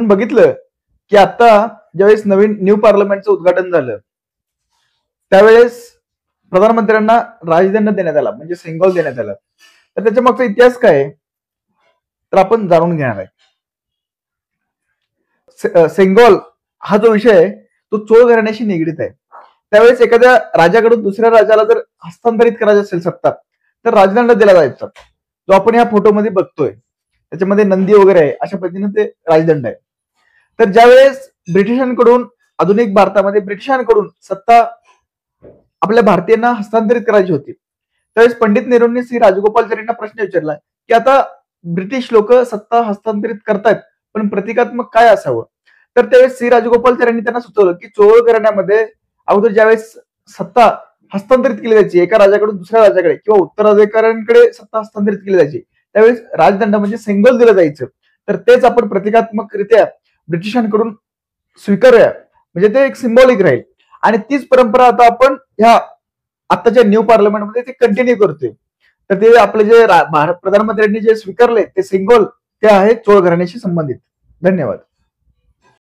बघितलं की आता ज्यावेळेस नवीन न्यू पार्लमेंटचं उद्घाटन झालं त्यावेळेस प्रधानमंत्र्यांना राजदंड देण्यात आला, म्हणजे सेंगॉल देण्यात आला. तर त्याच्या मागचा इतिहास काय तर आपण जाणून घेणार आहे. सेंगॉल हा जो विषय आहे तो चोळ घराण्याशी निगडीत आहे. त्यावेळेस एखाद्या राजाकडून दुसऱ्या राजाला जर हस्तांतरित करायची असेल सत्ता तर राजदंड दिला जायचा, जो आपण या फोटोमध्ये बघतोय. त्याच्यामध्ये नंदी वगैरे आहे, अशा पद्धतीने ते राजदंड आहे. तर ज्यावेळेस ब्रिटिशांकडून आधुनिक भारतामध्ये ब्रिटिशांकडून सत्ता आपल्या भारतीयांना हस्तांतरित करायची होती, त्यावेळेस पंडित नेहरूंनी श्री राजगोपालचारींना प्रश्न विचारला की आता ब्रिटिश लोक सत्ता हस्तांतरित करतायत पण प्रतिकात्मक काय असावं. तर त्यावेळेस श्री राजगोपालचार्यांनी त्यांना सुचवलं की चोळ घराण्यामध्ये अगोदर ज्यावेळेस सत्ता हस्तांतरित केली जायची एका राजाकडून दुसऱ्या राजाकडे किंवा उत्तराधिकाऱ्यांकडे सत्ता हस्तांतरित केली जायची, त्यावेळेस राजदंड म्हणजे सेंगॉल दिलं जायचं. तर तेच आपण प्रतिकात्मकरित्या ब्रिटिशांकडून स्वीकारूया, म्हणजे ते एक सिंबॉलिक राहील. आणि तीच परंपरा आता आपण ह्या आताच्या न्यू पार्लमेंटमध्ये ते कंटिन्यू करतोय. तर ते आपले जे भारत प्रधानमंत्र्यांनी जे स्वीकारले ते सिंगॉल ते आहे चोळ घराण्याशी संबंधित. धन्यवाद.